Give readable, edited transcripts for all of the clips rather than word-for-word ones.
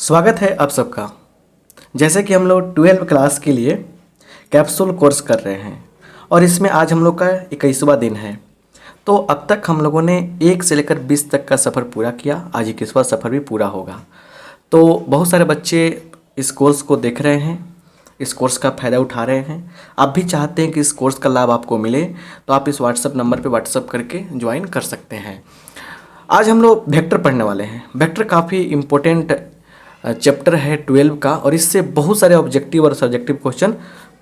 स्वागत है आप सबका। जैसे कि हम लोग 12वीं क्लास के लिए कैप्सूल कोर्स कर रहे हैं और इसमें आज हम लोग का 21वां दिन है। तो अब तक हम लोगों ने 1 से लेकर 20 तक का सफ़र पूरा किया। आज 21वां सफ़र भी पूरा होगा। तो बहुत सारे बच्चे इस कोर्स को देख रहे हैं, इस कोर्स का फ़ायदा उठा रहे हैं। आप भी चाहते हैं कि इस कोर्स का लाभ आपको मिले तो आप इस व्हाट्सएप नंबर पर व्हाट्सएप करके ज्वाइन कर सकते हैं। आज हम लोग वेक्टर पढ़ने वाले हैं। वेक्टर काफ़ी इम्पोर्टेंट चैप्टर है 12 का और इससे बहुत सारे ऑब्जेक्टिव और सब्जेक्टिव क्वेश्चन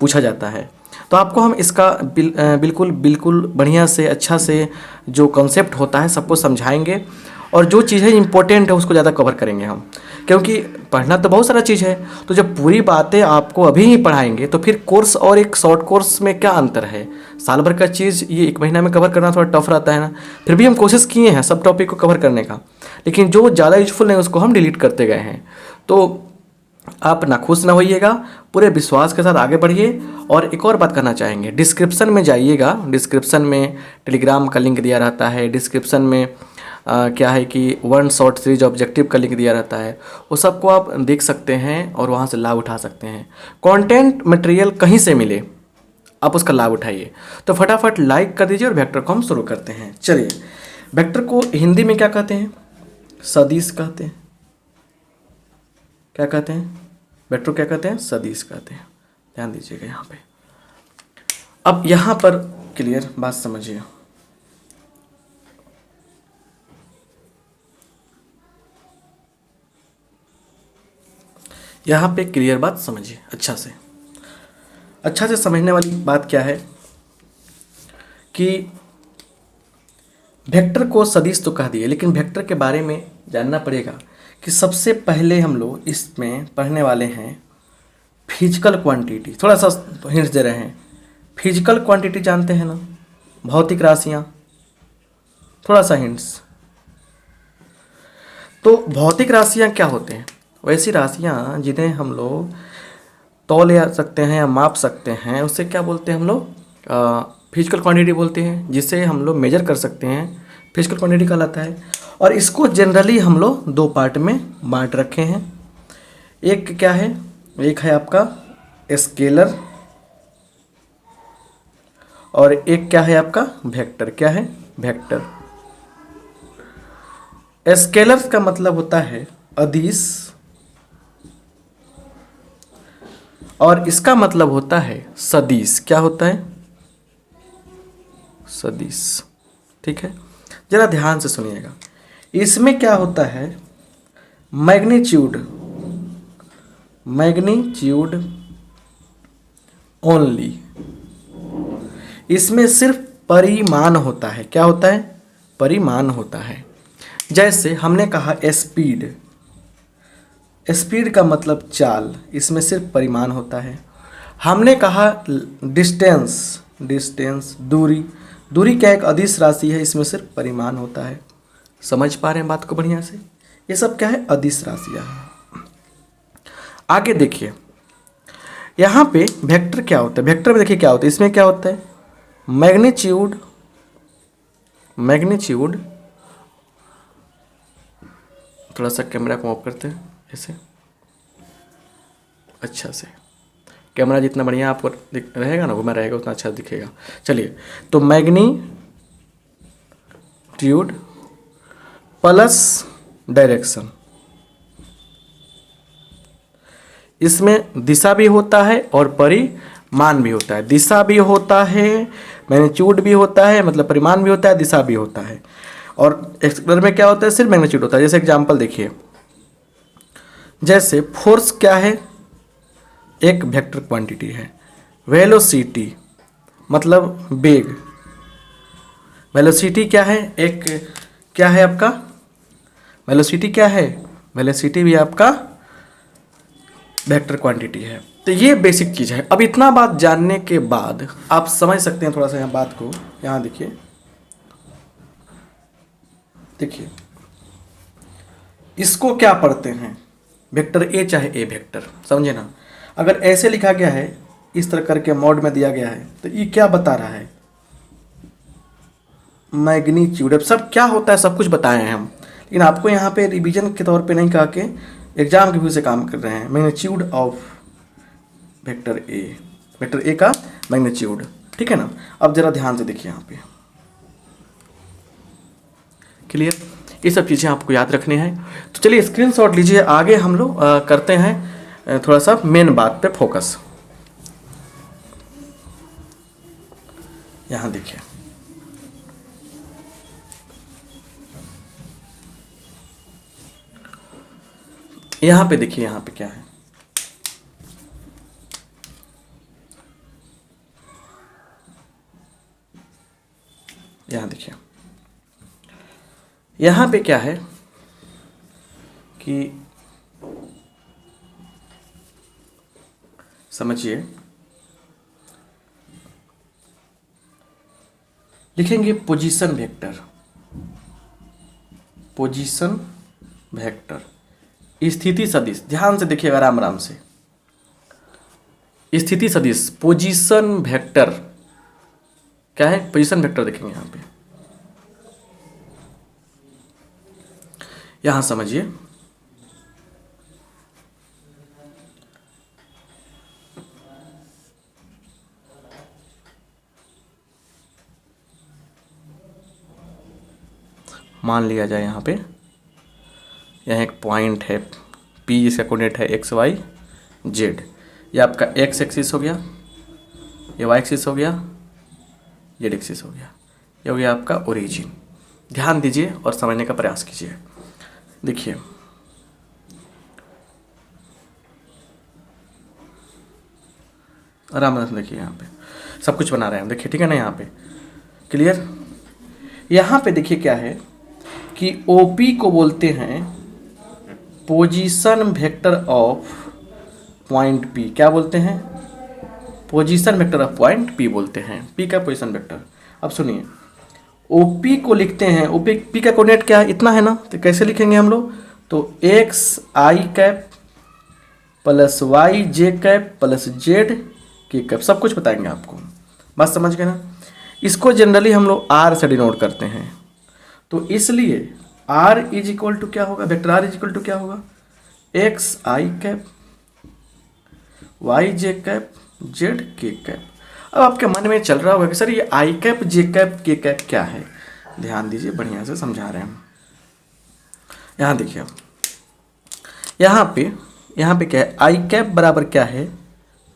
पूछा जाता है। तो आपको हम इसका बिल्कुल बढ़िया से अच्छा से जो कॉन्सेप्ट होता है सबको समझाएंगे और जो चीज़ें इंपॉर्टेंट है उसको ज़्यादा कवर करेंगे हम, क्योंकि पढ़ना तो बहुत सारा चीज़ है। तो जब पूरी बातें आपको अभी ही पढ़ाएंगे तो फिर कोर्स और एक शॉर्ट कोर्स में क्या अंतर है। साल भर का चीज़ ये 1 महीना में कवर करना थोड़ा टफ रहता है ना। फिर भी हम कोशिश किए हैं सब टॉपिक को कवर करने का, लेकिन जो ज़्यादा यूजफुल है उसको हम डिलीट करते गए हैं। तो आप नाखुश ना होइएगा, पूरे विश्वास के साथ आगे बढ़िए। और एक और बात करना चाहेंगे, डिस्क्रिप्शन में जाइएगा। डिस्क्रिप्शन में टेलीग्राम का लिंक दिया रहता है। डिस्क्रिप्शन में क्या है कि 1 शॉर्ट सीरीज ऑब्जेक्टिव का लिंक दिया रहता है। वो सबको आप देख सकते हैं और वहाँ से लाभ उठा सकते हैं। कंटेंट मटेरियल कहीं से मिले आप उसका लाभ उठाइए। तो फटाफट लाइक कर दीजिए और वेक्टर को हम शुरू करते हैं। चलिए, वेक्टर को हिंदी में क्या कहते हैं? सदिश कहते हैं। क्या कहते हैं? वेक्टर क्या कहते हैं? सदिश कहते हैं। ध्यान दीजिएगा यहाँ पे। अब यहाँ पर क्लियर बात समझिए। यहाँ पे क्लियर बात समझिए अच्छा से समझने वाली बात क्या है कि वेक्टर को सदिश तो कह दिए, लेकिन वेक्टर के बारे में जानना पड़ेगा कि सबसे पहले हम लोग इसमें पढ़ने वाले हैं फिजिकल क्वांटिटी। थोड़ा सा हिंट्स दे रहे हैं। फिजिकल क्वांटिटी जानते हैं ना, भौतिक राशियाँ। थोड़ा सा हिंट्स। तो भौतिक राशियाँ क्या होते हैं? वैसी राशियाँ जिन्हें हम लोग तौल सकते हैं या माप सकते हैं, उससे क्या बोलते हैं हम लोग? फिजिकल क्वांटिटी बोलते हैं। जिसे हम लोग मेजर कर सकते हैं, फिजिकल क्वांटिटी कहलाता है। और इसको जनरली हम लोग 2 पार्ट में बांट रखे हैं। एक क्या है? एक है आपका स्केलर और एक क्या है आपका वेक्टर। क्या है? वेक्टर। स्केलर का मतलब होता है अदिश और इसका मतलब होता है सदिश। क्या होता है? सदिश। ठीक है, जरा ध्यान से सुनिएगा। इसमें क्या होता है? Magnitude only. इसमें सिर्फ परिमाण होता है। क्या होता है? परिमाण होता है। जैसे हमने कहा स्पीड का मतलब चाल, इसमें सिर्फ परिमाण होता है। हमने कहा डिस्टेंस दूरी क्या एक अदिश राशि है, इसमें सिर्फ परिमाण होता है। समझ पा रहे हैं बात को बढ़िया से? ये सब क्या है? अदिश राशियाँ हैं। आगे देखिए, यहाँ पे वेक्टर क्या होता है? वेक्टर में देखिए क्या होता है। इसमें क्या होता है? मैग्नीट्यूड। थोड़ा सा कैमरा को ऑफ करते हैं ऐसे, अच्छा से। कैमरा जितना बढ़िया आपको रहेगा ना, घुमा रहेगा, उतना अच्छा दिखेगा। चलिए, तो मैग्नीट्यूड प्लस डायरेक्शन। इसमें दिशा भी होता है और परिमाण भी होता है। दिशा भी होता है, मैग्नीट्यूड भी होता है, मतलब परिमाण भी होता है, दिशा भी होता है। और स्केलर में क्या होता है? सिर्फ मैग्नीट्यूड होता है। जैसे एग्जांपल देखिए, जैसे फोर्स क्या है? एक वेक्टर क्वांटिटी है। वेलोसिटी मतलब वेग। वेलोसिटी क्या है? एक क्या है आपका? वेलोसिटी क्या है? वेलोसिटी भी आपका वेक्टर क्वांटिटी है। तो ये बेसिक चीज़ है। अब इतना बात जानने के बाद आप समझ सकते हैं थोड़ा सा यहाँ बात को। यहाँ देखिए इसको क्या पढ़ते हैं? वेक्टर ए चाहे ए वेक्टर, समझे ना? अगर ऐसे लिखा गया है, इस तरह करके मोड में दिया गया है, तो ये क्या बता रहा है? मैग्नीट्यूड। अब सब क्या होता है सब कुछ बताए हैं हम, लेकिन आपको यहाँ पे रिवीजन के तौर पे नहीं कहा के एग्जाम के व्यू से काम कर रहे हैं। मैग्नीट्यूड ऑफ वेक्टर ए का मैग्नीट्यूड, ठीक है ना। अब जरा ध्यान से देखिए यहाँ पे, क्लियर, ये सब चीज़ें आपको याद रखनी है। तो चलिए स्क्रीनशॉट लीजिए, आगे हम लोग करते हैं थोड़ा सा मेन बात पे फोकस। यहाँ देखिए, यहाँ पे देखिए, यहाँ पे क्या है, यहाँ देखिए, यहाँ पे क्या है कि समझिए, लिखेंगे पोजीशन वेक्टर, पोजीशन वेक्टर, स्थिति सदिश। ध्यान से देखिएगा, आराम आराम से, स्थिति सदिश पोजीशन वेक्टर क्या है, पोजीशन वेक्टर देखेंगे यहाँ पे, यहाँ समझिए, मान लिया जाए यहाँ पे, यहाँ एक पॉइंट है P, जिसका कोऑर्डिनेट है एक्स वाई जेड। ये आपका एक्स एक्सिस हो गया, ये वाई एक्सिस हो गया, जेड एक्सिस हो गया, ये हो गया आपका ओरिजिन। ध्यान दीजिए और समझने का प्रयास कीजिए। देखिए, आराम से देखिए, यहाँ पे सब कुछ बना रहे हैं, देखिए, ठीक है ना, यहाँ पे क्लियर। यहाँ पे देखिए क्या है कि OP को बोलते हैं position vector of point P। क्या बोलते हैं, position vector of point P बोलते हैं, P का पोजीशन वेक्टर। अब सुनिए, OP को लिखते हैं, P का कोऑर्डिनेट क्या है, इतना है ना, तो कैसे लिखेंगे हम लोग, तो x i cap plus y j cap plus z k cap, सब कुछ बताएंगे आपको, बात समझ गए ना। इसको जनरली हम लोग R से डिनोट करते हैं, तो इसलिए R इज इक्वल टू क्या होगा, vector R is equal to क्या होगा, x i cap y j cap z k cap. अब आपके मन में चल रहा होगा कि सर ये आई कैप जे कैप के कैप क्या है, ध्यान दीजिए, बढ़िया से समझा रहे हैं हम। यहाँ देखिए, यहाँ पे क्या है, आई कैप बराबर क्या है,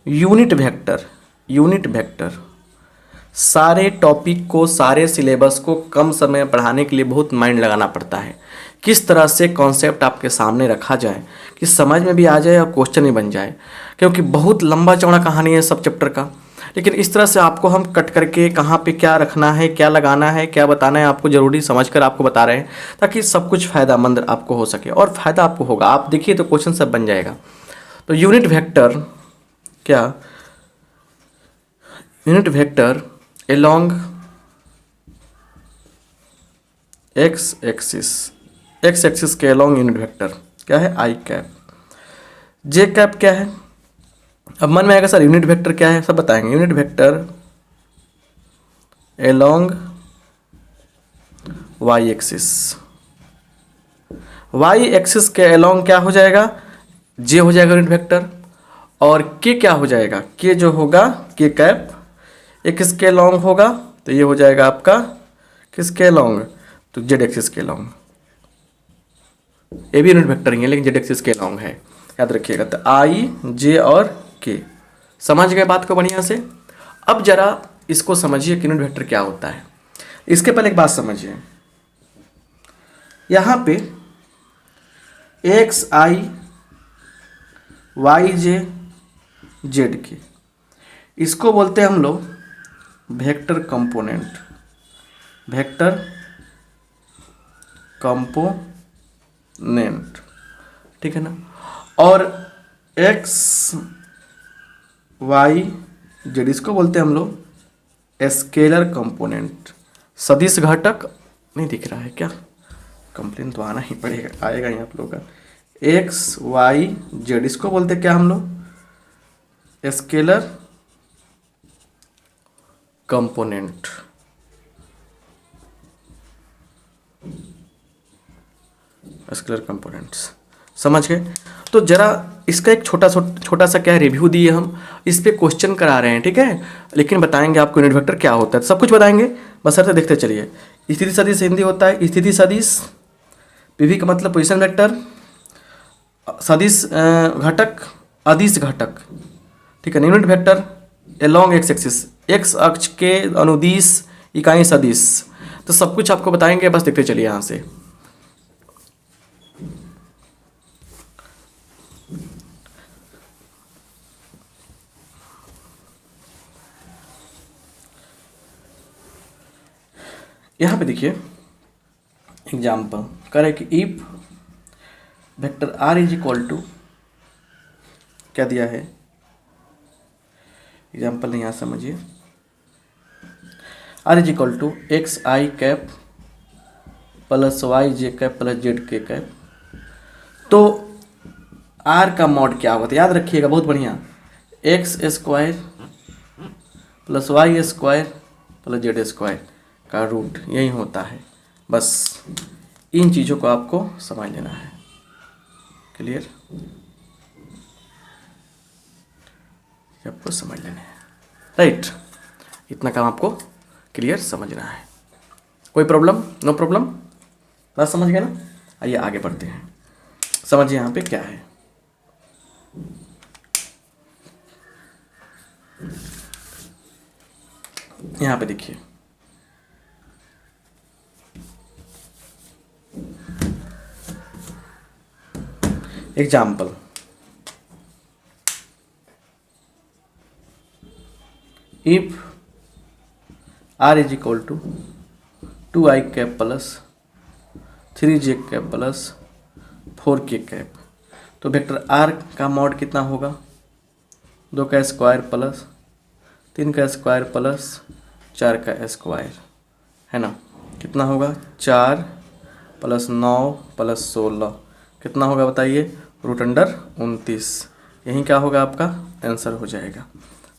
यूनिट वेक्टर, यूनिट वेक्टर। सारे टॉपिक को, सारे सिलेबस को कम समय में पढ़ाने के लिए बहुत माइंड लगाना पड़ता है, किस तरह से कॉन्सेप्ट आपके सामने रखा जाए कि समझ में भी आ जाए और क्वेश्चन भी बन जाए, क्योंकि बहुत लंबा चौड़ा कहानी है सब चैप्टर का। लेकिन इस तरह से आपको हम कट करके कहाँ पे क्या रखना है, क्या लगाना है, क्या बताना है, आपको ज़रूरी समझकर आपको बता रहे हैं, ताकि सब कुछ फ़ायदामंद आपको हो सके, और फ़ायदा आपको होगा। आप देखिए तो क्वेश्चन सब बन जाएगा। तो यूनिट वेक्टर क्या, unit vector along x axis के along यूनिट वेक्टर क्या है, आई कैप। जे कैप क्या है, अब मन में आएगा सर यूनिट वेक्टर क्या है, सब बताएंगे। Unit vector along y axis, y axis के along क्या हो जाएगा, जे हो जाएगा यूनिट वेक्टर, और के क्या हो जाएगा, के जो होगा के कैप, ये किसके लॉन्ग होगा, तो ये हो जाएगा आपका किसके लॉन्ग, तो जेड एक्सिस के लॉन्ग। ये भी यूनिट वेक्टर ही है लेकिन जेड एक्सिस के लॉन्ग है, याद रखिएगा। तो आई जे और के, समझ गए बात को बढ़िया से। अब जरा इसको समझिए कि यूनिट वेक्टर क्या होता है। इसके पहले एक बात समझिए, यहाँ पे एक्स आई वाई जे जेड के, इसको बोलते हैं हम लोग वेक्टर कंपोनेंट, वेक्टर कंपोनेंट, ठीक है ना। और एक्स वाई जेड, इसको बोलते हैं हम लोग स्केलर कंपोनेंट, सदिश घटक। नहीं दिख रहा है क्या, कंप्लेन तो आना ही पड़ेगा, आएगा ही आप लोगों का। एक्स वाई जेड, इसको बोलते हैं क्या हम लोग, स्केलर कंपोनेंट। स्केलर कंपोनेंट्स समझ गए? तो ज़रा इसका एक छोटा सा क्या रिव्यू दिए हम, इस पे क्वेश्चन करा रहे हैं, ठीक है, लेकिन बताएंगे आपको यूनिट वेक्टर क्या होता है, सब कुछ बताएंगे, बशर्ते देखते चलिए। स्थिति सदिश हिंदी होता है स्थिति सदिश, पीवी का मतलब पोजीशन वेक्टर, सदिश घटक, अदिश घटक, ठीक है, unit vector along x axis, x अक्ष के अनुदिश इकाई सदिश, तो सब कुछ आपको बताएंगे, बस देखते चलिए यहाँ से। यहाँ पे देखिए एग्जाम्पल कर है कि if vector r is equal to, क्या दिया है, एग्जाम्पल नहीं यहाँ समझिए, r is equal to x i cap plus y j cap plus z k cap, तो आर का मॉड क्या होगा, तो याद रखिएगा बहुत बढ़िया, x square plus y square plus z square का रूट यही होता है। बस इन चीज़ों को आपको समझ लेना है। क्लियर? आपको समझ लेना है, राइट? इतना काम आपको क्लियर समझना है। कोई प्रॉब्लम? No problem? बस समझ गए ना? आइए आगे बढ़ते हैं। समझिए यहाँ पे क्या है। यहाँ पे देखिए example, if r is equal to 2i cap plus 3j cap plus 4k cap, तो वेक्टर आर का मॉड कितना होगा, 2 का स्क्वायर प्लस 3 का स्क्वायर प्लस 4 का स्क्वायर, है ना, कितना होगा, 4 प्लस 9 प्लस 16 कितना होगा बताइए, √29। यही क्या होगा, आपका आंसर हो जाएगा।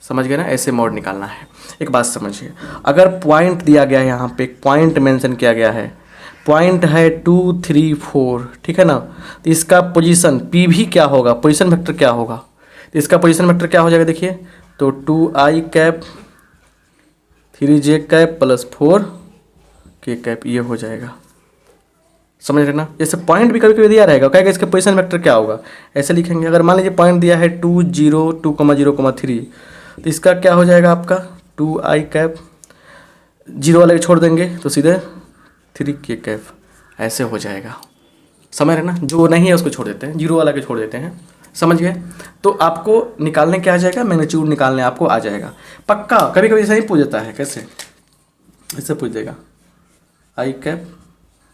समझ गए ना? ऐसे मॉड निकालना है। एक बात समझिए, अगर पॉइंट दिया गया है, यहाँ पे एक पॉइंट मेंशन किया गया है, पॉइंट है 2 3 4, ठीक है ना, तो इसका पोजीशन पी भी क्या होगा, पोजीशन वेक्टर क्या होगा, तो इसका पोजीशन वेक्टर क्या हो जाएगा देखिए, तो 2i cap 3j cap plus 4k cap, ये हो जाएगा। समझ रहे ना? जैसे पॉइंट भी कभी कभी दिया रहेगा, कहेगा इसका पोजीशन वेक्टर क्या होगा, ऐसे लिखेंगे। अगर मान लीजिए पॉइंट दिया है 2 0 2,0,3, तो इसका क्या हो जाएगा आपका 2i कैप, 0 वाले छोड़ देंगे तो सीधे 3k कैप, ऐसे हो जाएगा। समझ रहे ना? जो नहीं है उसको छोड़ देते हैं, 0 वाला के छोड़ देते हैं। समझ गए? तो आपको निकालने क्या आ जाएगा, मैग्नीट्यूड निकालने आपको आ जाएगा पक्का। कभी कभी ऐसा ही पूछ देता है, कैसे, ऐसे पूछ देगा, आई कैप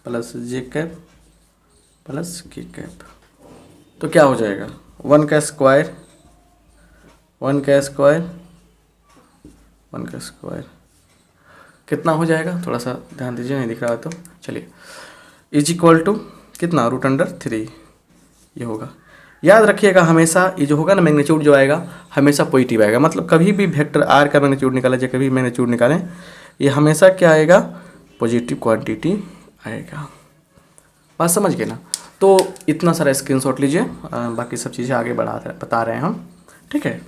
प्लस जे कैप प्लस के कैप, तो क्या हो जाएगा, 1 का स्क्वायर 1 का स्क्वायर 1 का स्क्वायर कितना हो जाएगा, थोड़ा सा ध्यान दीजिए, नहीं दिख रहा है तो चलिए, इज इक्वल टू कितना, √3 ये होगा। याद रखिएगा हमेशा ये जो होगा ना मैग्नीट्यूड जो आएगा हमेशा पॉजिटिव आएगा, मतलब कभी भी वेक्टर आर का मैग्नीट्यूड निकालें या कभी मैग्नीट्यूड निकालें, ये हमेशा क्या आएगा, पॉजिटिव क्वांटिटी आएगा। बात समझ गए ना? तो इतना सारा स्क्रीनशॉट लीजिए, बाकी सब चीज़ें आगे बता रहे हैं हम, ठीक है।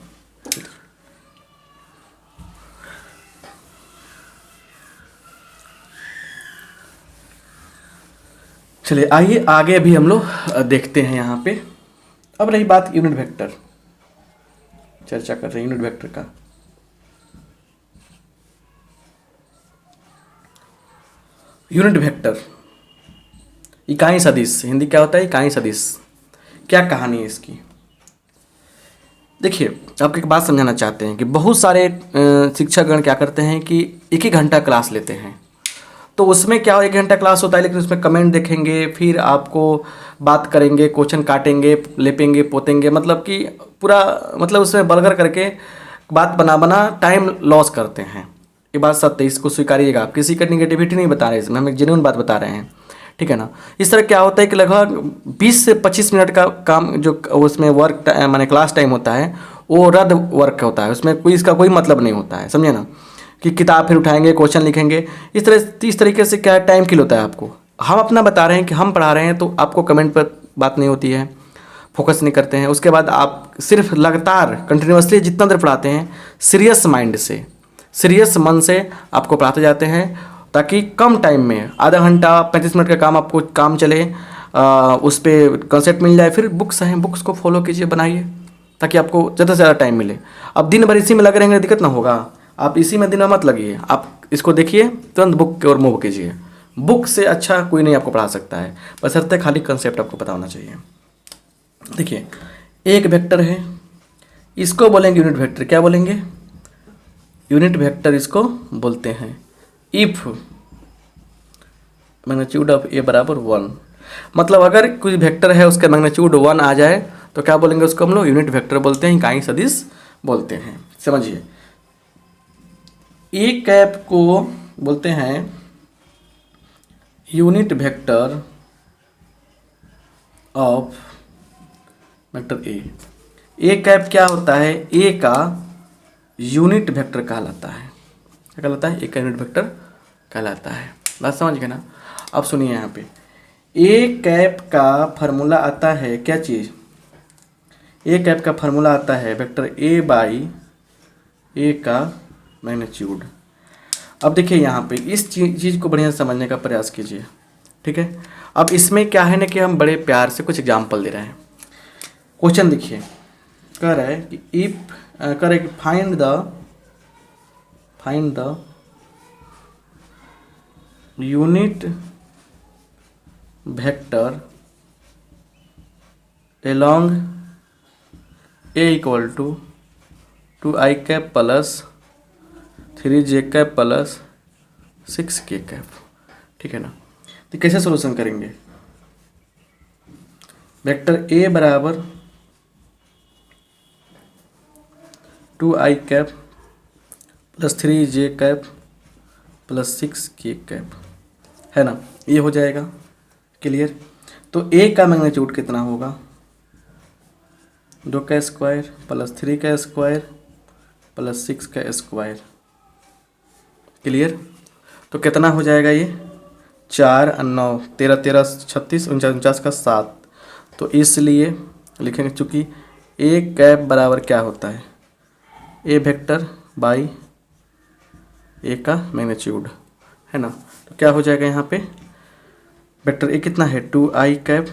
चलिए आइए आगे भी हम लोग देखते हैं। यहाँ पे अब रही बात यूनिट वेक्टर, चर्चा कर रहे हैं यूनिट वेक्टर का। यूनिट वेक्टर इकाई सदिश, हिंदी क्या होता है, इकाई सदिश। क्या कहानी है इसकी, देखिए आपको एक बात समझाना चाहते हैं कि बहुत सारे शिक्षकगण क्या करते हैं कि 1 घंटा क्लास लेते हैं, तो उसमें क्या 1 घंटा क्लास होता है, लेकिन उसमें कमेंट देखेंगे, फिर आपको बात करेंगे, क्वेश्चन काटेंगे, लेपेंगे पोतेंगे, मतलब कि पूरा मतलब उसमें बलगर करके बात बना टाइम लॉस करते हैं। ये बात सत्य, इसको स्वीकारिएगा आप, किसी का निगेटिविटी नहीं बता रहे इसमें, हम एक जेन्युइन बात बता रहे हैं, ठीक है ना। इस तरह क्या होता है कि लगभग 20 से 25 मिनट का काम जो उसमें वर्क माने क्लास टाइम होता है वो रद्द वर्क होता है, उसमें कोई इसका कोई मतलब नहीं होता है, समझे ना, कि किताब फिर उठाएंगे, क्वेश्चन लिखेंगे, इस तरीके से क्या टाइम किल होता है आपको। हम अपना बता रहे हैं कि हम पढ़ा रहे हैं, तो आपको कमेंट पर बात नहीं होती है, फोकस नहीं करते हैं। उसके बाद आप सिर्फ लगातार कंटिन्यूसली जितना देर पढ़ाते हैं सीरियस माइंड से, सीरियस मन से आपको पढ़ाते जाते हैं, ताकि कम टाइम में आधा घंटा 35 मिनट का काम आपको काम चले, उस पर कंसेप्ट मिल जाए। फिर बुक्स हैं, बुक्स को फॉलो कीजिए, बनाइए, ताकि आपको ज़्यादा से ज़्यादा टाइम मिले। अब दिन भर इसी में लगे रहेंगे, दिक्कत ना होगा। आप इसी में दिन भर मत लगिए, आप इसको देखिए, तुरंत बुक की ओर मूव कीजिए। बुक से अच्छा कोई नहीं आपको पढ़ा सकता है, बशर्ते खाली कंसेप्ट आपको पता होना चाहिए। देखिए, एक वेक्टर है, इसको बोलेंगे यूनिट वेक्टर। क्या बोलेंगे? यूनिट वेक्टर इसको बोलते हैं। इफ मैग्नीट्यूड ऑफ ए बराबर 1, मतलब अगर कोई वेक्टर है उसका मैग्नीट्यूड 1 आ जाए तो क्या बोलेंगे? उसको हम लोग यूनिट वेक्टर बोलते हैं, इकाई सदिश बोलते हैं। समझिए, ए कैप को बोलते हैं unit vector of vector A. A cap क्या होता है? ए का यूनिट वेक्टर कहलाता है। क्या कहलाता है? ए का यूनिट वेक्टर कहलाता है। बात समझ गए ना? अब सुनिए, यहाँ पे ए कैप का फार्मूला आता है, क्या चीज़? ए कैप का फार्मूला आता है वेक्टर ए बाई ए का मैग्नीट्यूड। अब देखिए, यहाँ पे इस चीज़ को बढ़िया से समझने का प्रयास कीजिए, ठीक है? अब इसमें क्या है ना कि हम बड़े प्यार से कुछ एग्जाम्पल दे रहे हैं। क्वेश्चन देखिए, कह रहा है कि इफ कह रहा है कि find the unit vector along a equal to 2i cap plus 3j cap plus 6k cap. ठीक है ना? तो कैसे सोल्यूशन करेंगे? वेक्टर a बराबर 2i cap plus 3j cap plus 6k cap, है ना? ये हो जाएगा क्लियर। तो a का मैग्नीट्यूड कितना होगा? 2 का स्क्वायर प्लस 3 का स्क्वायर प्लस 6 का स्क्वायर। क्लियर? तो कितना हो जाएगा ये? 4 और 9 13 13 36 49 का 7। तो इसलिए लिखेंगे, चूँकि ए कैप बराबर क्या होता है? ए वेक्टर बाई ए का मैग्नीट्यूड, है ना? तो क्या हो जाएगा यहाँ पे? वेक्टर ए कितना है? 2i cap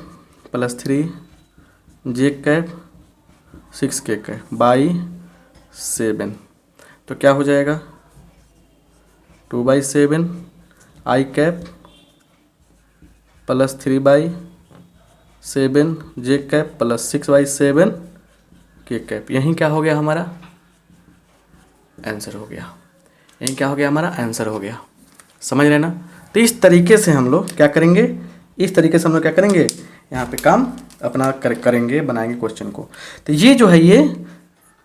plus 3j cap 6k cap by 7। तो क्या हो जाएगा? 2/7 i cap plus 3/7 j cap plus 6/7 k cap. यहीं क्या हो गया? हमारा आंसर हो गया। यहीं क्या हो गया? हमारा आंसर हो गया। समझ रहे ना? तो इस तरीके से हम लोग क्या करेंगे? इस तरीके से हम लोग क्या करेंगे? यहाँ पे काम अपना करेंगे, बनाएंगे क्वेश्चन को। तो ये जो है, ये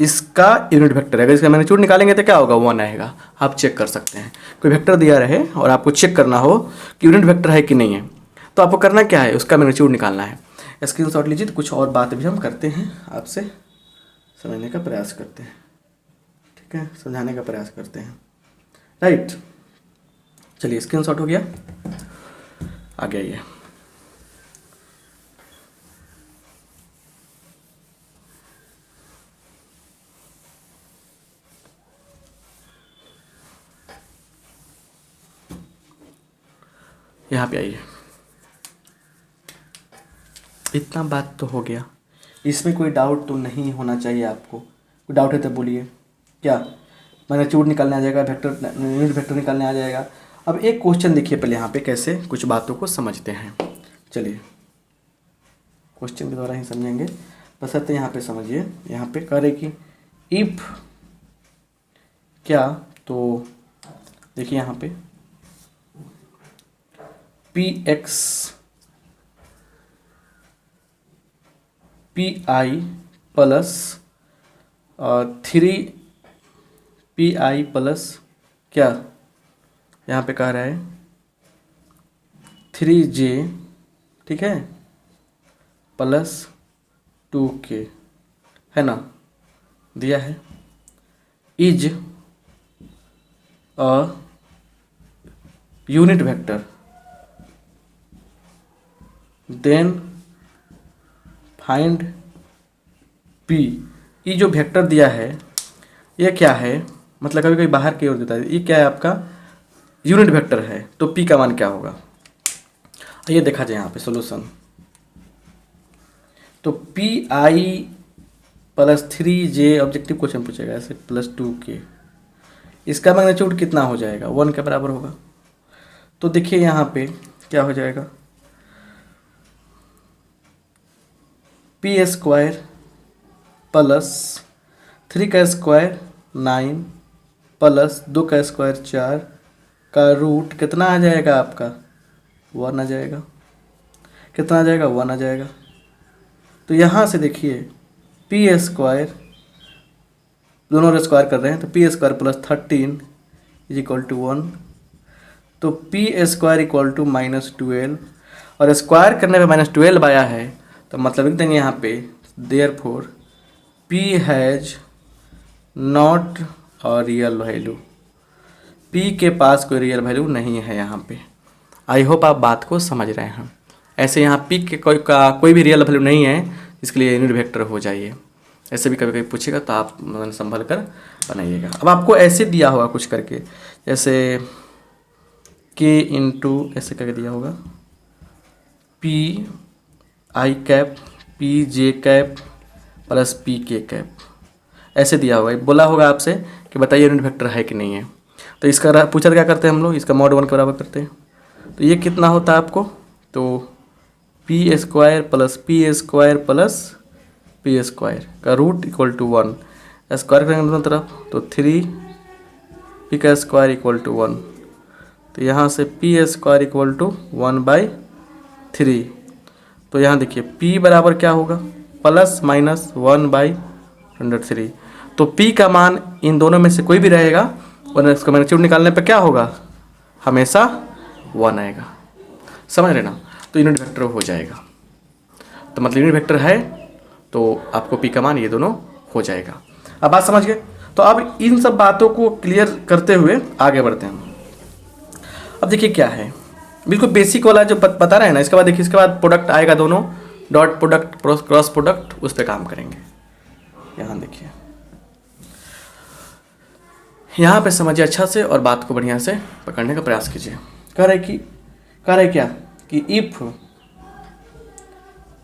इसका यूनिट वेक्टर है। अगर इसका मैग्नीट्यूड निकालेंगे तो क्या होगा? 1 आएगा। आप चेक कर सकते हैं। कोई वेक्टर दिया रहे और आपको चेक करना हो कि यूनिट वेक्टर है कि नहीं है, तो आपको करना क्या है? उसका मैग्नीट्यूड निकालना है। स्क्रीनशॉट लीजिए। तो कुछ और बात भी हम करते हैं, आपसे समझने का प्रयास करते हैं, ठीक है? समझाने का प्रयास करते हैं, राइट? चलिए, स्क्रीनशॉट हो गया, आगे आइए। यहाँ पे आइए। इतना बात तो हो गया, इसमें कोई डाउट तो नहीं होना चाहिए आपको। कोई डाउट है तो बोलिए। क्या मैग्नीट्यूड निकालने आ जाएगा, वेक्टर यूनिट वेक्टर निकालने आ जाएगा। अब एक क्वेश्चन देखिए पहले, यहाँ पे कैसे कुछ बातों को समझते हैं। चलिए, क्वेश्चन के द्वारा ही समझेंगे, बशर्ते यहाँ पे समझिए। यहाँ पे कह रहे कि इफ क्या, तो देखिए यहाँ पे px pi plus 3pi plus क्या, यहाँ पे कह रहा है 3j, ठीक है, प्लस 2k, है ना? दिया है। Is a unit vector, then find p, ये जो वेक्टर दिया है ये क्या है, मतलब कभी कभी बाहर की ओर देता है, ये क्या है आपका यूनिट वेक्टर है, तो पी का मान क्या होगा। ये देखा जाए यहाँ पे सॉल्यूशन, तो P I plus 3j objective question पूछेगा ऐसे प्लस 2k, इसका मैग्नीट्यूड कितना हो जाएगा 1 के बराबर होगा। तो देखिए यहाँ पे क्या हो जाएगा, पी स्क्वायर प्लस 3 का स्क्वायर 9 प्लस 2 का स्क्वायर 4 का रूट कितना आ जाएगा आपका 1 आ जाएगा, कितना आ जाएगा 1 आ जाएगा। तो यहाँ से देखिए पी स्क्वायर, दोनों स्क्वायर कर रहे हैं, तो p square plus 13 is equal to 1, तो पी स्क्वायर इक्वल टू -12, और स्क्वायर करने पे -12 आया है, तो मतलब लिख देंगे यहाँ पे देयरफॉर पी हैज नॉट और रियल वैल्यू, पी के पास कोई रियल वैल्यू नहीं है यहाँ पे। आई होप आप बात को समझ रहे हैं। ऐसे यहाँ पी के कोई भी रियल वैल्यू नहीं है, इसके लिए यूनिट वेक्टर हो जाइए। ऐसे भी कभी कभी पूछेगा तो आप संभल कर बनाइएगा। अब आपको ऐसे दिया होगा कुछ करके, जैसे के इंटू ऐसे करके दिया होगा P I cap P J cap plus P के कैप, ऐसे दिया होगा, बोला होगा आपसे कि बताइए यूनिट वेक्टर है कि नहीं है। तो इसका पूछा तो क्या करते हैं हम लोग, इसका mod 1 के बराबर करते हैं। तो ये कितना होता है आपको, तो p square plus P square plus P square का रूट इक्वल टू 1, स्क्वायर करेंगे दोनों तरफ तो 3 पी का स्क्वायर इक्वल टू 1, तो यहाँ से पी स्क्वायर इक्वल टू 1/3। तो यहाँ देखिए p बराबर क्या होगा प्लस माइनस 1/√3। तो p का मान इन दोनों में से कोई भी रहेगा और इसका मैग्नीट्यूड निकालने पे क्या होगा, हमेशा 1 आएगा, समझ रहे ना। तो यूनिट वेक्टर हो जाएगा, तो मतलब यूनिट वेक्टर है तो आपको p का मान ये दोनों हो जाएगा। अब बात समझ गए। तो अब इन सब बातों को क्लियर करते हुए आगे बढ़ते हैं। अब देखिए क्या है, बिल्कुल बेसिक वाला जो पता रहे ना, इसके बाद देखिए इसके बाद प्रोडक्ट आएगा, दोनों डॉट प्रोडक्ट क्रॉस प्रोडक्ट उस पर काम करेंगे। यहाँ देखिए, यहाँ पे समझिए अच्छा से और बात को बढ़िया से पकड़ने का प्रयास कीजिए। कह रहे क्या कि if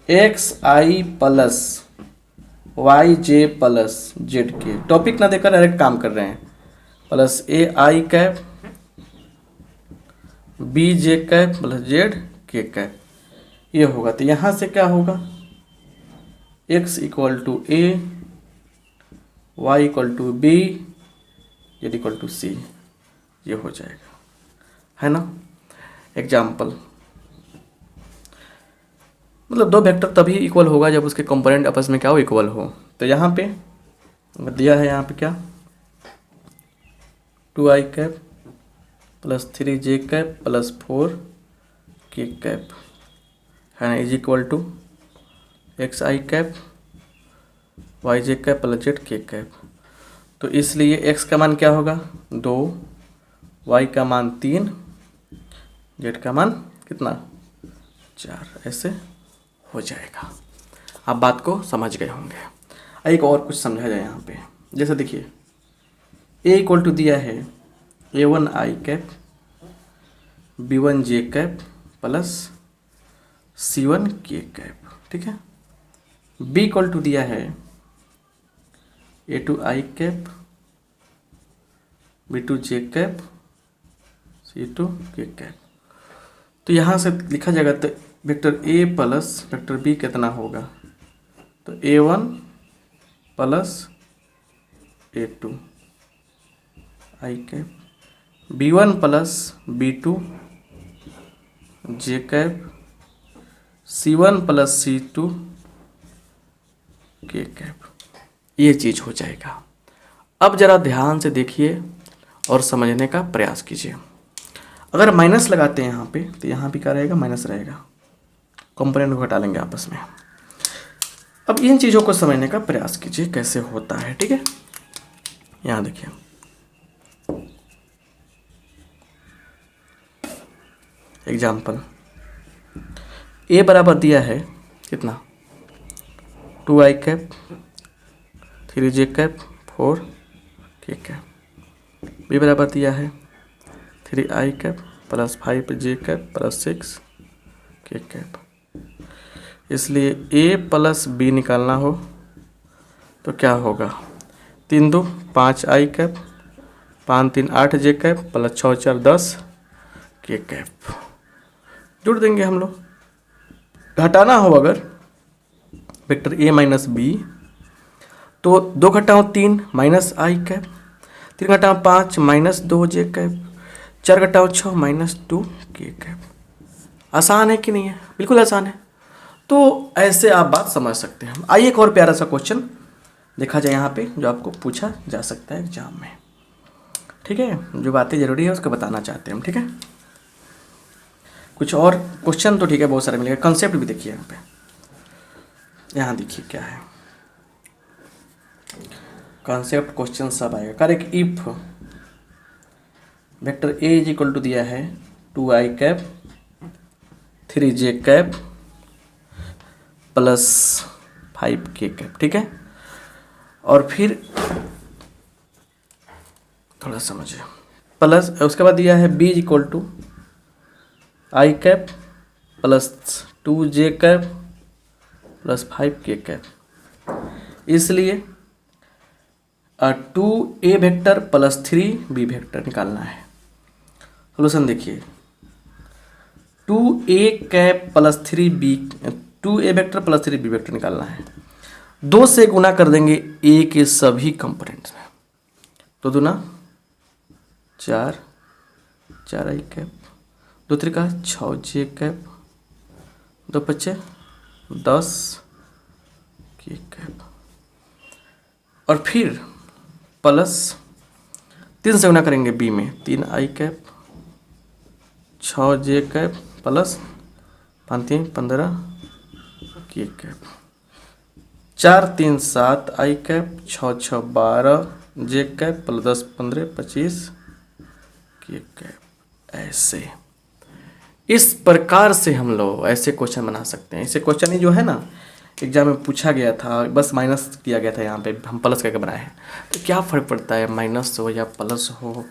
xi plus yj plus zk, topic ना देकर डायरेक्ट काम कर रहे हैं, plus ai cap bj cap plus zk cap, ये होगा। तो यहाँ से क्या होगा, x equal to a, y equal to b, z equal to c, ये हो जाएगा, है ना। एग्जाम्पल, मतलब दो वेक्टर तभी इक्वल होगा जब उसके कंपोनेंट आपस में क्या हो, इक्वल हो। तो यहाँ पे दिया है, यहाँ पे क्या 2i cap plus 3j cap plus 4k cap, है ना, is equal to xi cap yj cap plus zk cap. तो इसलिए x का मान क्या होगा 2, y का मान 3, z का मान कितना 4, ऐसे हो जाएगा। आप बात को समझ गए होंगे। एक और कुछ समझा जाए यहाँ पे, जैसे देखिए a इक्वल टू दिया है a1i cap b1j cap plus c1k cap, ठीक है। b इक्वल टू दिया है a2i cap b2j cap c2k cap. तो यहाँ से लिखा जाएगा, तो vector a plus vector b कितना होगा, तो a1 plus a2 i cap, b1 plus b2 j cap, c1 plus c2 k cap, ये चीज़ हो जाएगा। अब ज़रा ध्यान से देखिए और समझने का प्रयास कीजिए। अगर माइनस लगाते हैं यहाँ पे, तो यहाँ भी क्या रहेगा, माइनस रहेगा, कंपोनेंट को घटा लेंगे आपस में। अब इन चीज़ों को समझने का प्रयास कीजिए कैसे होता है, ठीक है। यहाँ देखिए, एग्जाम्पल, a बराबर दिया है कितना 2i cap 3j cap 4k cap. B बराबर दिया है 3i cap plus 5j cap plus 6k cap. इसलिए a प्लस बी निकालना हो तो क्या होगा, 3 2 5i cap, 5 3 8j cap plus 6 4 10k cap. जोड़ देंगे हम लोग। घटाना हो अगर वेक्टर a माइनस बी तो 2 घटाओ 3 माइनस i कैप, 3 घटाओ 5 माइनस 2j कैप, 4 घटाओ 6 माइनस 2k कैप। आसान है कि नहीं है? बिल्कुल आसान है। तो ऐसे आप बात समझ सकते हैं। आइए एक और प्यारा सा क्वेश्चन देखा जाए यहाँ पे, जो आपको पूछा जा सकता है एग्जाम में। ठीक है, जो बातें जरूरी है उसको बताना चाहते हैं हम। ठीक है, कुछ और क्वेश्चन तो ठीक है बहुत सारे मिलेंगे। कंसेप्ट भी देखिए यहाँ पे, यहाँ देखिए क्या है कॉन्सेप्ट क्वेश्चन सब आएगा। Correct if vector a is equal to दिया है 2i cap 3j cap plus 5k cap. ठीक है, और फिर थोड़ा समझिए, प्लस उसके बाद दिया है b is equal to i cap plus 2j cap plus 5k cap. इसलिए 2a vector plus 3b vector निकालना है। सोल्यूशन देखिए, 2a cap plus 3b 2a vector plus 3b vector निकालना है। 2 से गुना कर देंगे a के सभी कंपोनेंट्स में, तो 2 4 4i cap, 2 3 6j cap, 2 5 10k cap. और फिर प्लस 3 से गुना करेंगे b में, 3i cap 6j cap plus 5 3 15k cap, 4 3 7i cap 6 6 12j cap plus 10 15 25k cap. ऐसे इस प्रकार से हम लोग ऐसे क्वेश्चन बना सकते हैं। ऐसे क्वेश्चन ही जो है ना एग्जाम में पूछा गया था, बस माइनस किया गया था, यहाँ पे हम प्लस करके बनाए हैं। तो क्या फ़र्क पड़ता है माइनस हो या प्लस हो,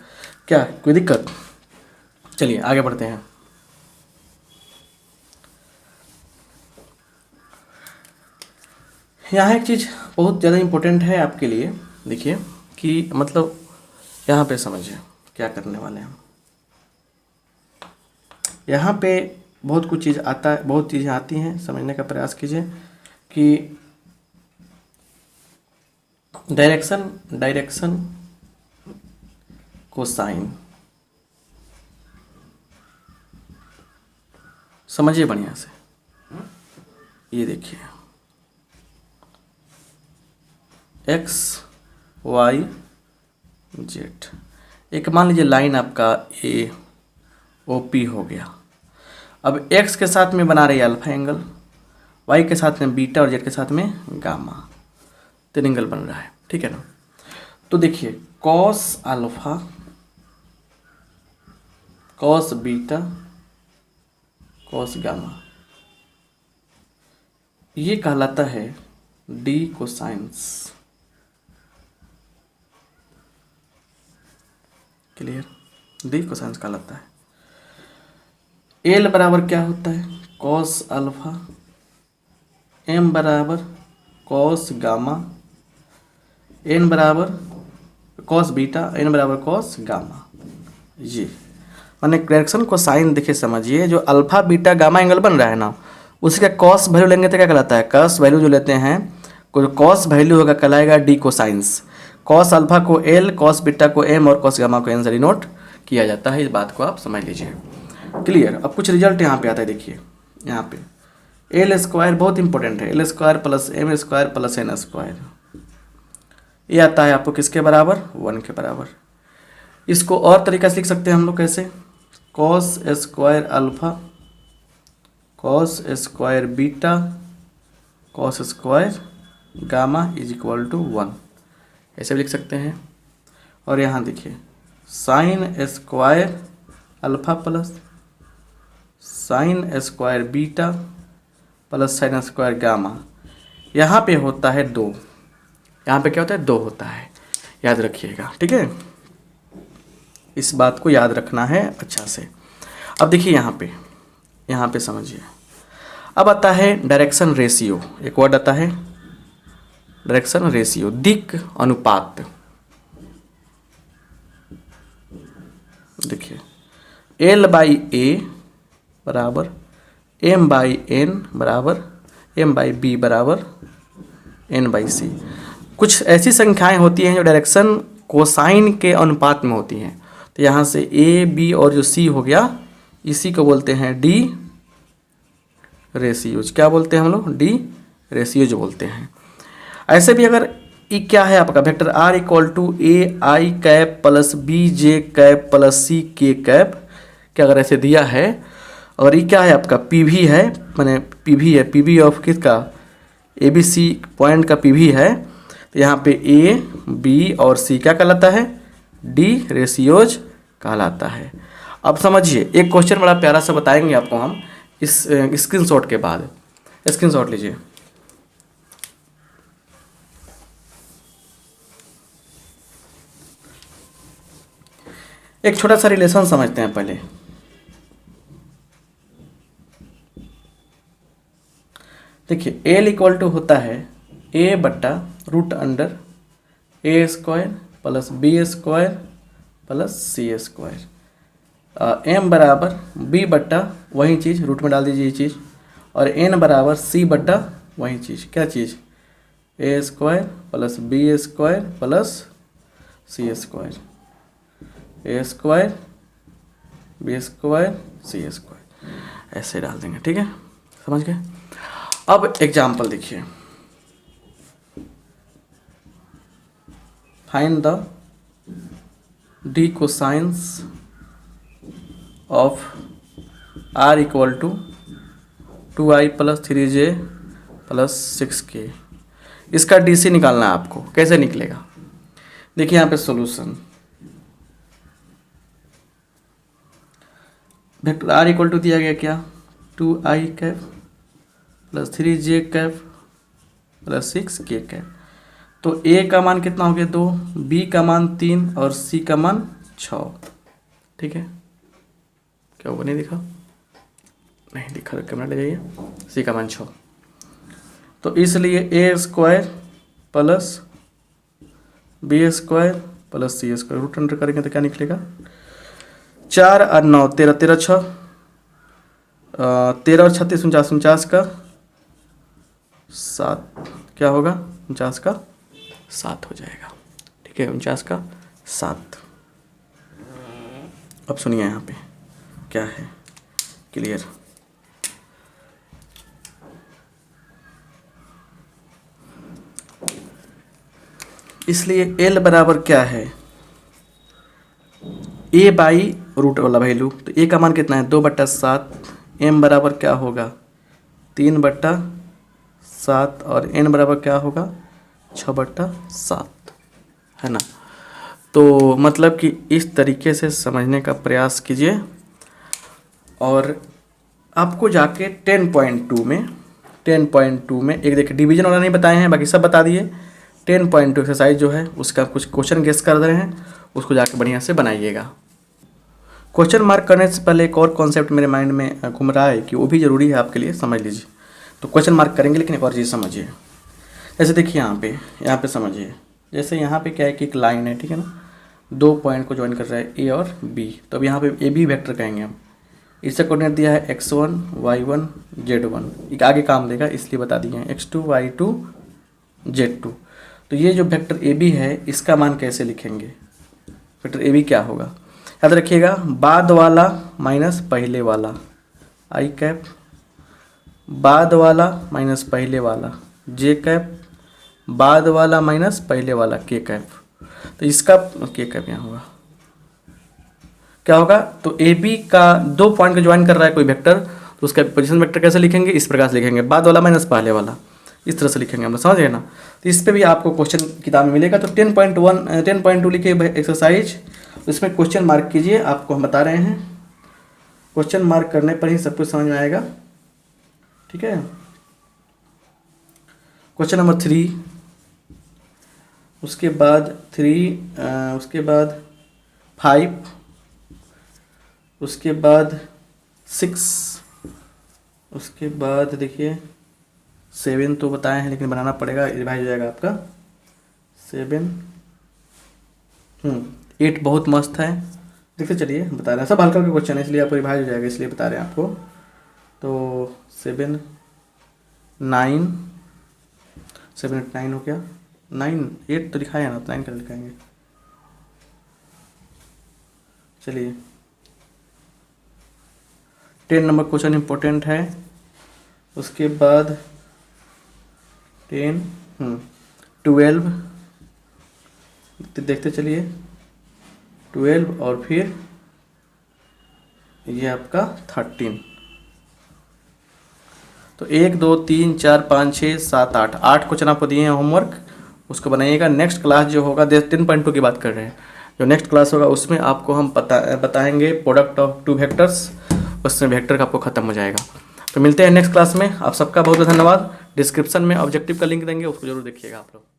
क्या कोई दिक्कत? चलिए आगे बढ़ते हैं। यहाँ एक चीज़ बहुत ज़्यादा इम्पोर्टेंट है आपके लिए, देखिए कि मतलब यहाँ पे समझिए क्या करने वाले हैं हम। यहाँ पे बहुत कुछ चीज़ आता है, बहुत चीज़ें आती हैं, समझने का प्रयास कीजिए कि डायरेक्शन कोसाइन समझिए बढ़िया से। ये देखिए x y z, एक मान लीजिए लाइन आपका ए ओ पी हो गया। अब x के साथ में बना रही है अल्फा एंगल, y के साथ में बीटा और z के साथ में गामा, 3 एंगल बन रहा है। ठीक है ना? तो देखिए cos alpha cos beta cos gamma, ये कहलाता है D cosines. Clear? D cosines कहलाता है। एल बराबर क्या होता है? कॉस अल्फा, एम बराबर कॉस गामा, एन बराबर कॉस बीटा, एन बराबर कॉस गामा। ये माने डायरेक्शन को साइन देखिए समझिए, जो अल्फा बीटा गामा एंगल बन रहा है ना, उसका कॉस वैल्यू लेंगे तो क्या कहलाता है? कॉस वैल्यू जो लेते हैं, कोई कॉस वैल्यू होगा कहलाएगा डी कोसाइंस। कॉस अल्फा को एल, कॉस बीटा को एम और कॉस गामा को एन से डिनोट किया जाता है। इस बात को आप समझ लीजिए। क्लियर? अब कुछ रिजल्ट यहाँ पे आता है, देखिए यहाँ पे एल स्क्वायर बहुत इंपॉर्टेंट है, l square plus m square plus n square, ये आता है आपको किसके बराबर? 1 के बराबर। इसको और तरीका से लिख सकते हैं हम लोग, कैसे? Cos square alpha cos square beta cos square gamma is equal to 1, ऐसे भी लिख सकते हैं। और यहाँ देखिए sine square alpha plus sine square beta plus sine square gamma, यहाँ पे होता है 2, यहाँ पे क्या होता है 2 होता है, याद रखिएगा, ठीक है। इस बात को याद रखना है अच्छा से। अब देखिए यहाँ पे समझिए। अब आता है डायरेक्शन रेशियो, एक वर्ड आता है डायरेक्शन रेशियो, दिक् अनुपात। देखिए L/A बराबर M/N बराबर M/B बराबर N/C। कुछ ऐसी संख्याएं होती हैं जो डायरेक्शन कोसाइन के अनुपात में होती हैं। तो यहाँ से A, B और जो C हो गया, इसी को बोलते हैं डी रेशियोज। क्या बोलते हैं हम लोग? डी रेशियोज बोलते हैं। ऐसे भी अगर ई क्या है आपका vector R = AI cap plus BJ cap plus CK cap, क्या अगर ऐसे दिया है, और ये क्या है आपका PV है, मैंने PV है, PV ऑफ किसका? ABC पॉइंट का PV है। तो यहाँ पे A, B और C क्या कहलाता है? डी रेशियोज कहलाता है। अब समझिए, एक क्वेश्चन बड़ा प्यारा सा बताएंगे आपको हम इस स्क्रीनशॉट के बाद। स्क्रीनशॉट लीजिए। एक छोटा सा रिलेशन समझते हैं पहले। देखिए L = होता है A/√A² plus B² plus C²। M बराबर B/ वही चीज़, रूट में डाल दीजिए ये चीज़, और N बराबर C/ वही चीज़, क्या चीज़? A² plus B² plus C², A² B² C², ऐसे डाल देंगे, ठीक है, समझ गए। अब एग्जाम्पल देखिए, find the D cosines of R = 2i + 3j + 6k। इसका DC निकालना है आपको। कैसे निकलेगा? देखिए यहाँ पे सॉल्यूशन, वेक्टर R = दिया गया क्या? 2i cap plus 3j cap plus 6k cap. तो A का मान कितना हो गया? 2, B का मान 3 और C का मान 6, ठीक है। क्या वो नहीं दिखा? नहीं दिखा तो कैमरा ले जाइए। C का मान 6, तो इसलिए A² plus B² plus C², root under करेंगे तो क्या निकलेगा? 4 और 9 13, 13 6 13 और 36 49, 49 का 7, क्या होगा? 49 का 7 हो जाएगा, ठीक है, 49 का 7। अब सुनिए यहाँ पे क्या है, क्लियर। इसलिए L बराबर क्या है? A/रूट वाला वैल्यू, तो A का मान कितना है? 2/7। M बराबर क्या होगा? 3/7 और N बराबर क्या होगा? 6/7, है ना। तो मतलब कि इस तरीके से समझने का प्रयास कीजिए, और आपको जाके 10.2 में एक देखिए डिवीजन वाला नहीं बताए हैं, बाकी सब बता दिए। 10.2 एक्सरसाइज जो है उसका कुछ क्वेश्चन गेस कर रहे हैं, उसको जाके बढ़िया से बनाइएगा। क्वेश्चन मार्क करने से पहले एक और कॉन्सेप्ट मेरे माइंड में घूम रहा है कि वो भी ज़रूरी है आपके लिए, समझ लीजिए। तो क्वेश्चन मार्क करेंगे, लेकिन एक और चीज़ समझिए। जैसे देखिए यहाँ पे समझिए, जैसे यहाँ पे क्या है कि एक लाइन है, ठीक है ना, 2 पॉइंट को ज्वाइन कर रहा है A और B। तो अब यहाँ पे AB वेक्टर कहेंगे हम। इससे कोऑर्डिनेट दिया है x1 y1 z1, एक आगे काम देगा इसलिए बता दिए हैं x2 y2 z2। तो ये जो वेक्टर AB है इसका मान कैसे लिखेंगे? वेक्टर AB क्या होगा? याद रखिएगा, बाद वाला माइनस पहले वाला i कैप, बाद वाला माइनस पहले वाला j कैप, बाद वाला माइनस पहले वाला k कैप। तो इसका k कैप यहाँ होगा, क्या होगा? तो AB का 2 पॉइंट को ज्वाइन कर रहा है कोई वेक्टर, तो उसका पोजीशन वेक्टर कैसे लिखेंगे? इस प्रकार से लिखेंगे, बाद वाला माइनस पहले वाला, इस तरह से लिखेंगे हम लोग, समझ गए ना। तो इस पे भी आपको क्वेश्चन किताब में मिलेगा। तो 10.2 लिखे एक्सरसाइज, इसमें क्वेश्चन मार्क कीजिए। आपको हम बता रहे हैं, क्वेश्चन मार्क करने पर ही सब कुछ समझ में आएगा, ठीक है। क्वेश्चन नंबर 3, उसके बाद 3, उसके बाद 5, उसके बाद 6, उसके बाद देखिए 7 तो बताए हैं लेकिन बनाना पड़ेगा, रिवाइज हो जाएगा आपका 7। 8 बहुत मस्त है, देखते चलिए बता रहे हैं, सब हल्का हल्का क्वेश्चन है इसलिए आपको रिवाइज हो जाएगा, इसलिए बता रहे हैं आपको। तो 7, 9, 7, 8, 9 हो गया, 9, 8 तो लिखा है ना, 9 का लिखाएंगे। चलिए 10 नंबर क्वेश्चन इम्पोर्टेंट है। उसके बाद 10, 12, देखते चलिए 12 और फिर ये आपका 13। तो 1, 2, 3, 4, 5, 6, 7, 8 क्वेश्चन आपको दिए हैं होमवर्क, उसको बनाइएगा। नेक्स्ट क्लास जो होगा 10.2 की बात कर रहे हैं, जो नेक्स्ट क्लास होगा उसमें आपको हम बताएंगे प्रोडक्ट ऑफ 2 वेक्टर्स, उसमें वेक्टर का आपको खत्म हो जाएगा। तो मिलते हैं नेक्स्ट क्लास में, आप सबका बहुत बहुत धन्यवाद। डिस्क्रिप्शन में ऑब्जेक्टिव का लिंक देंगे, उसको जरूर देखिएगा आप लोग।